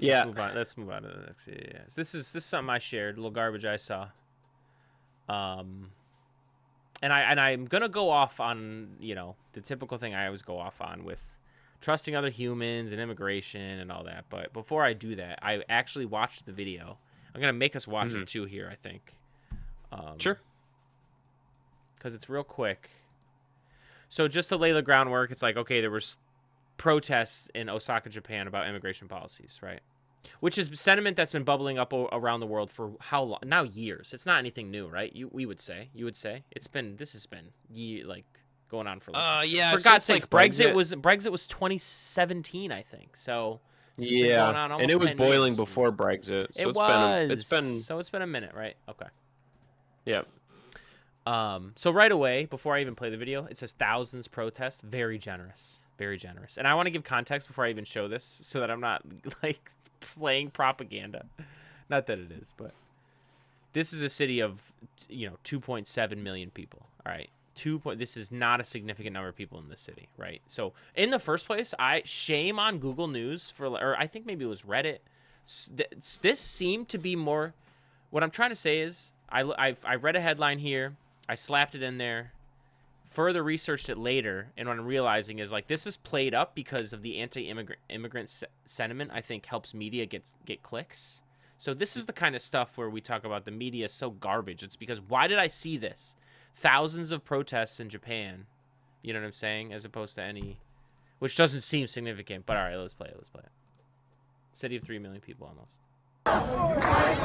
Yeah. Let's move on to the next. Yeah. This is something I shared, a little garbage I saw. And I'm gonna go off on, you know, the typical thing I always go off on with trusting other humans and immigration and all that. But before I do that, I actually watched the video. I'm gonna make us watch it too here, I think. Sure. Because it's real quick. So just to lay the groundwork, it's like, okay, there was protests in Osaka, Japan about immigration policies, right? Which is sentiment that's been bubbling up around the world for how long? Now years. It's not anything new, right? You would say this has been like going on for yeah. For God's sakes, like Brexit was 2017, I think. So this has been going on almost and it was 10 boiling years. before Brexit. So it's been a minute, right? Okay. Yeah. So right away, before I even play the video, it says thousands protest. Very generous. Very generous. And I want to give context before I even show this so that I'm not like playing propaganda. Not that it is, but this is a city of, 2.7 million people. All right. This is not a significant number of people in this city, right? So in the first place, shame on Google News or I think maybe it was Reddit. This seemed to be more, what I'm trying to say is I read a headline here. I slapped it in there, further researched it later, and what I'm realizing is like this is played up because of the anti-immigrant sentiment. I think helps media get clicks. So this is the kind of stuff where we talk about the media is so garbage. It's because why did I see this? Thousands of protests in Japan, you know what I'm saying, as opposed to any, which doesn't seem significant. But all right, let's play it. City of 3 million people almost. Alright,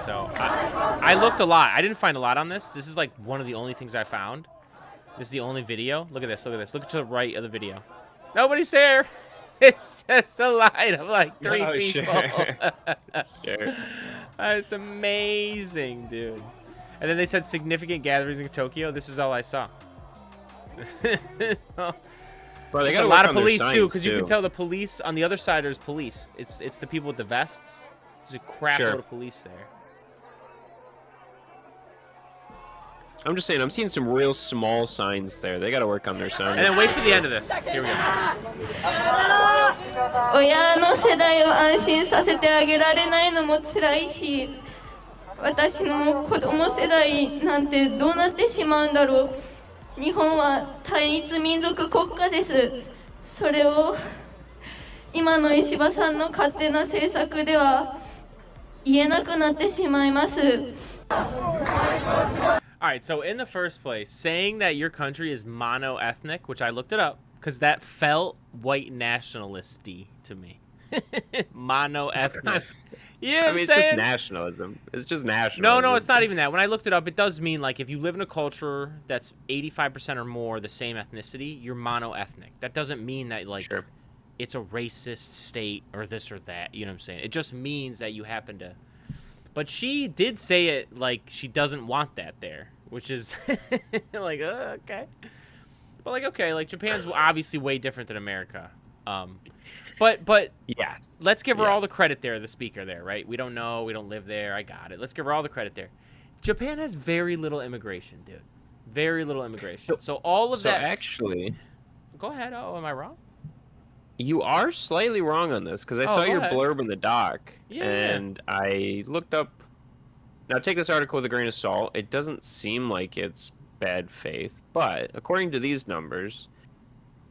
so I looked a lot. I didn't find a lot on this. This is like one of the only things I found. This is the only video. Look at this. Look to the right of the video. Nobody's there. It's just a line of like 3 people. Sure. It's amazing, dude. And then they said significant gatherings in Tokyo. This is all I saw. Bro, there's a lot of police too, because you can tell the police on the other side. There's police. It's the people with the vests. There's a crap load of police there. I'm just saying, I'm seeing some real small signs there. They got to work on their signs. And then wait for the end of this. Here we go. 親の世代を安心させてあげられないのも辛いし、私の子供世代なんてどうなってしまうんだろう。日本は単一民族国家です。それを今の石破さんの勝手な政策では言えなくなってしまいます。All right, so in the first place, saying that your country is mono-ethnic, which I looked it up, because that felt white nationalist-y to me. Mono-ethnic. Yeah, I mean, it's just nationalism. It's just nationalism. No, it's not even that. When I looked it up, it does mean, like, if you live in a culture that's 85% or more the same ethnicity, you're mono-ethnic. That doesn't mean that, like, it's a racist state or this or that. You know what I'm saying? It just means that you happen to... But she did say it like she doesn't want that there, which is like, okay. But like, okay, like Japan's obviously way different than America. But yeah, let's give her all the credit there, the speaker there, right? We don't know, we don't live there. I got it. Let's give her all the credit there. Japan has very little immigration, dude. Very little immigration. So all of that. Actually, go ahead. Oh, am I wrong? You are slightly wrong on this because I saw your blurb in the doc, and I looked up. Now, take this article with a grain of salt. It doesn't seem like it's bad faith, but according to these numbers,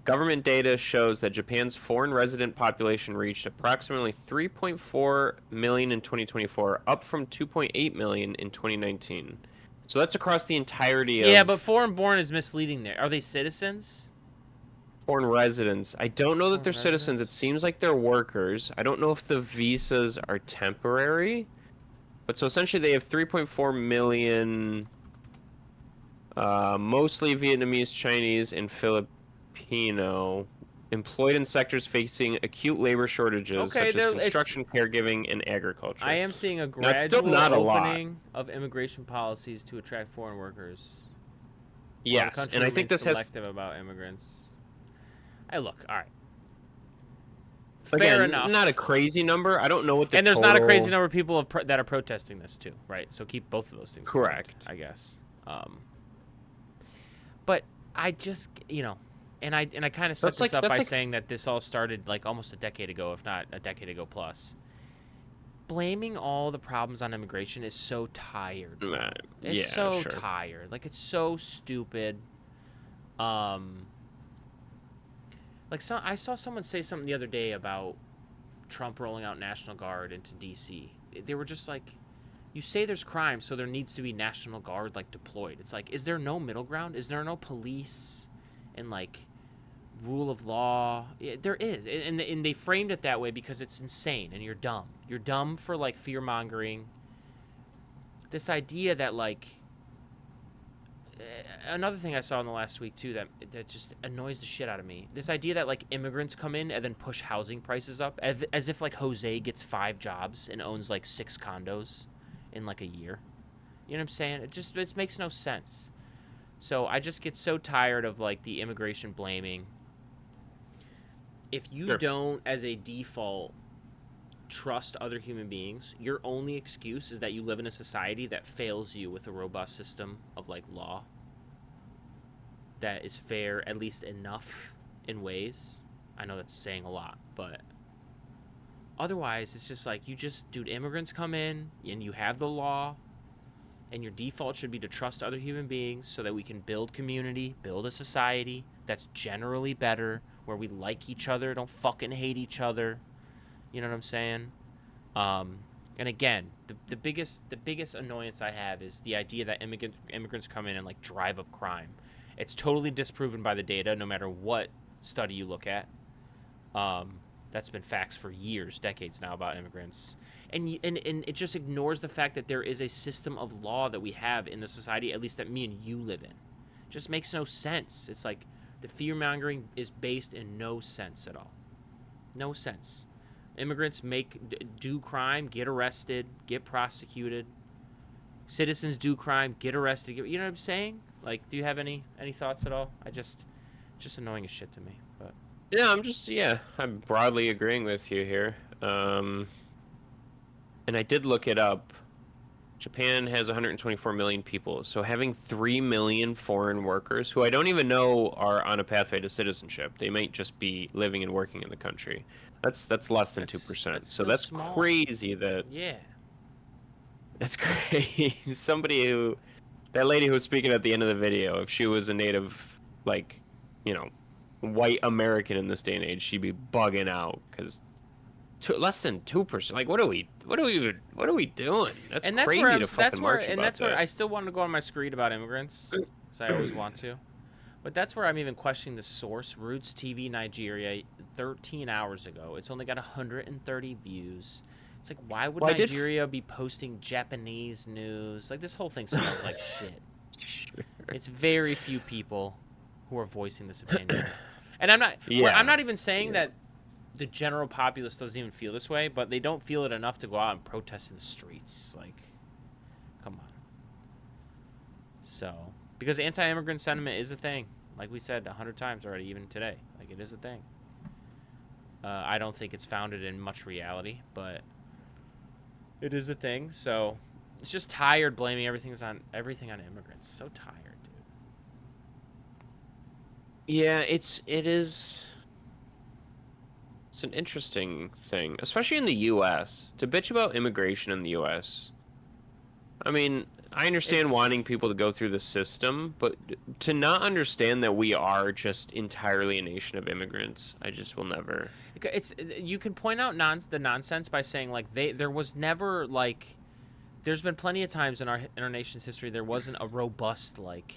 government data shows that Japan's foreign resident population reached approximately 3.4 million in 2024, up from 2.8 million in 2019. So that's across the entirety of... Yeah, but foreign-born is misleading there. Are they citizens? Foreign residents. I don't know that they're citizens. It seems like they're workers. I don't know if the visas are temporary. But so essentially they have 3.4 million, mostly Vietnamese, Chinese, and Filipino, employed in sectors facing acute labor shortages such as construction, caregiving, and agriculture. I am seeing a gradual opening of immigration policies to attract foreign workers. Yes, and I think this has... selective about immigrants. Hey, look, all right. Fair enough. Not a crazy number. I don't know what the And there's not a crazy number of people that are protesting this too, right? So keep both of those things correct, I guess. But I just, And I kind of set this up by saying that this all started like almost a decade ago, if not a decade ago plus. Blaming all the problems on immigration is so tired. It's so tired. Like, it's so stupid. Like, I saw someone say something the other day about Trump rolling out National Guard into D.C. They were just like, you say there's crime, so there needs to be National Guard, like, deployed. It's like, is there no middle ground? Is there no police and, like, rule of law? There is. And they framed it that way because it's insane and you're dumb. You're dumb for, like, fear-mongering. This idea that, like... Another thing I saw in the last week, too, that just annoys the shit out of me. This idea that, like, immigrants come in and then push housing prices up. As if, like, Jose gets 5 jobs and owns, like, 6 condos in, like, a year. You know what I'm saying? It makes no sense. So I just get so tired of, like, the immigration blaming. If you don't, as a default, trust other human beings, your only excuse is that you live in a society that fails you with a robust system of, like, law that is fair, at least enough in ways. I know that's saying a lot, but otherwise it's just like, dude, immigrants come in and you have the law, and your default should be to trust other human beings so that we can build community, build a society that's generally better, where we like each other, don't fucking hate each other. You know what I'm saying? And again, the biggest annoyance I have is the idea that immigrants come in and, like, drive up crime. It's totally disproven by the data, no matter what study you look at. That's been facts for years, decades now, about immigrants. And it just ignores the fact that there is a system of law that we have in the society, at least that me and you live in. It just makes no sense. It's like the fear-mongering is based in no sense at all. No sense. Immigrants do crime, get arrested, get prosecuted. Citizens do crime, get arrested. You know what I'm saying? Like, do you have any thoughts at all? It's just annoying as shit to me. But yeah, I'm broadly agreeing with you here. And I did look it up. Japan has 124 million people, so having 3 million foreign workers, who I don't even know are on a pathway to citizenship, they might just be living and working in the country. That's less than 2%. So that's small. Crazy that... Yeah. That's crazy. That lady who was speaking at the end of the video, if she was a native, like, you know, white American in this day and age, she'd be bugging out, because less than 2%. Like, what are we doing? That's crazy to fucking march about. And that's where I still want to go on my screed about immigrants, because I always want to. But that's where I'm even questioning the source. Roots TV Nigeria, 13 hours ago. It's only got 130 views. It's like, why would Nigeria be posting Japanese news? Like, this whole thing smells like shit. Sure. It's very few people who are voicing this opinion. And I'm not even saying that the general populace doesn't even feel this way, but they don't feel it enough to go out and protest in the streets. Like, come on. So, because anti-immigrant sentiment is a thing. Like we said 100 times already, even today. Like, it is a thing. I don't think it's founded in much reality, but it is a thing. So, it's just tired blaming everything on immigrants. So tired, dude. Yeah, it is. It's an interesting thing, especially in the U.S. to bitch about immigration in the U.S. I mean, I understand wanting people to go through the system, but to not understand that we are just entirely a nation of immigrants, I just will never. You can point out the nonsense by saying, like, there was never, like, there's been plenty of times in our nation's history there wasn't a robust, like,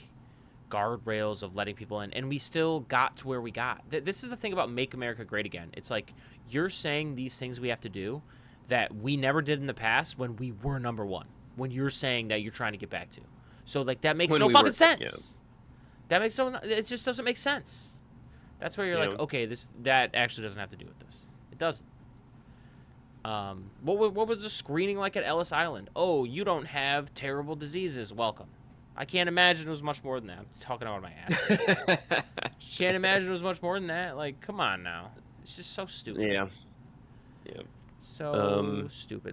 guardrails of letting people in, and we still got to where we got. This is the thing about Make America Great Again. It's like, you're saying these things we have to do that we never did in the past when we were number one, when you're saying that you're trying to get back to. So, like, that makes no fucking sense. Yeah. It just doesn't make sense. That's where you're like, okay, that actually doesn't have to do with this. It doesn't. What was the screening like at Ellis Island? Oh, you don't have terrible diseases. Welcome. I can't imagine it was much more than that. I'm talking out of my ass. Can't imagine it was much more than that. Like, come on now. It's just so stupid. Yeah. So stupid.